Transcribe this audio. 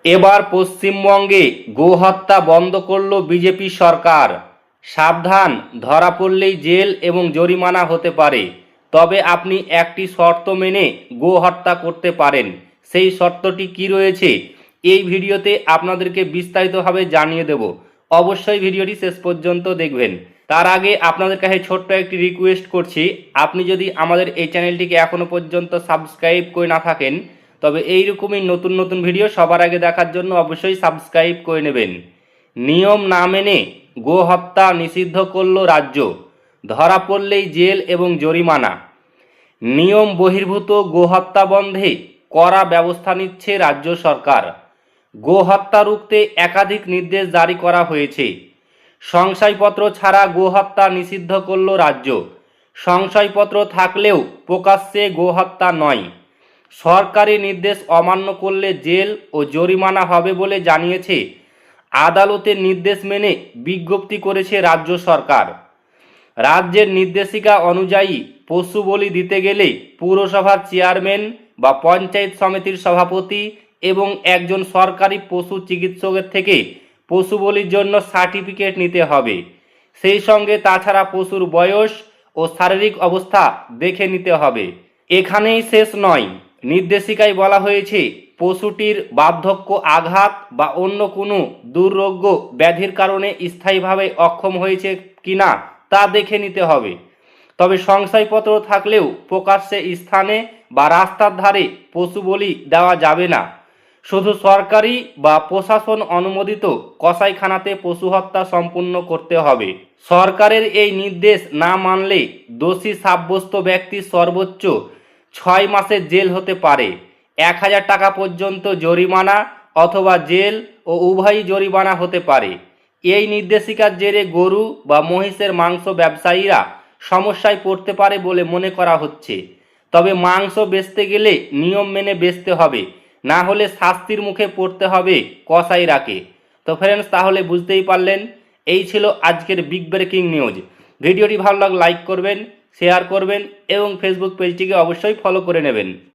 এবার পশ্চিমবঙ্গে গোহত্যা বন্ধ করল বিজেপি সরকার। সাবধান, ধরা পড়লেই জেল এবং জরিমানা হতে পারে। তবে আপনি একটি শর্ত মেনে গোহত্যা করতে পারেন। সেই শর্তটি কি রয়েছে এই ভিডিওতে আপনাদেরকে বিস্তারিতভাবে জানিয়ে দেব। অবশ্যই ভিডিওটি শেষ পর্যন্ত দেখবেন। তার আগে আপনাদের কাছে ছোট্ট একটি রিকোয়েস্ট করছি, আপনি যদি আমাদের এই চ্যানেলটিকে এখনও পর্যন্ত সাবস্ক্রাইব করে না থাকেন তবে এইরকমই নতুন নতুন ভিডিও সবার আগে দেখার জন্য অবশ্যই সাবস্ক্রাইব করে নেবেন। নিয়ম না মেনে গোহত্যা নিষিদ্ধ করল রাজ্য, ধরা পড়লেই জেল এবং জরিমানা। নিয়ম বহির্ভূত গোহত্যা বন্ধে কড়া ব্যবস্থা নিচ্ছে রাজ্য সরকার। গোহত্যা রুখতে একাধিক নির্দেশ জারি করা হয়েছে। সংশয়পত্র ছাড়া গোহত্যা নিষিদ্ধ করল রাজ্য। সংশয়পত্র থাকলেও প্রকাশ্যে গোহত্যা নয়। সরকারি নির্দেশ অমান্য করলে জেল ও জরিমানা হবে বলে জানিয়েছে। আদালতের নির্দেশ মেনে বিজ্ঞপ্তি করেছে রাজ্য সরকার। রাজ্যের নির্দেশিকা অনুযায়ী পশু বলি দিতে গেলে পুরসভার চেয়ারম্যান বা পঞ্চায়েত সমিতির সভাপতি এবং একজন সরকারি পশু চিকিৎসকের থেকে পশু বলির জন্য সার্টিফিকেট নিতে হবে। সেই সঙ্গে তাছাড়া পশুর বয়স ও শারীরিক অবস্থা দেখে নিতে হবে। এখানেই শেষ নয়, নির্দেশিকায় বলা হয়েছে পশুটির বার্ধক্য, আঘাত বা অন্য কোনো দুর্রোগ্য ব্যাধির কারণে স্থায়ীভাবে অক্ষম হয়েছে কিনা তা দেখে নিতে হবে। তবে সংশয়পত্র থাকলেও প্রকাশ্যে স্থানে বা রাস্তার ধারে পশু বলি দেওয়া যাবে না। শুধু সরকারি বা প্রশাসন অনুমোদিত কসাইখানাতে পশু হত্যা সম্পূর্ণ করতে হবে। সরকারের এই নির্দেশ না মানলে দোষী সাব্যস্ত ব্যক্তি সর্বোচ্চ 6 মাসের জেল হতে পারে, 1000 টাকা পর্যন্ত জরিমানা অথবা জেল ও উভয়ই জরিমানা হতে পারে। এই নির্দেশিকার জেরে গরু বা মহিষের মাংস ব্যবসায়ীরা সমস্যায় পড়তে পারে বলে মনে করা হচ্ছে। তবে মাংস বেচতে গেলে নিয়ম মেনে বেচতে হবে, না হলে শাস্তির মুখে পড়তে হবে কসাইরাকে। তো ফ্রেন্ডস, তাহলে বুঝতেই পারলেন, এই ছিল আজকের বিগ ব্রেকিং নিউজ। ভিডিওটি ভালো লাগলে লাইক করবেন, শেয়ার করবেন এবং ফেসবুক পেজটিকে অবশ্যই ফলো করে নেবেন।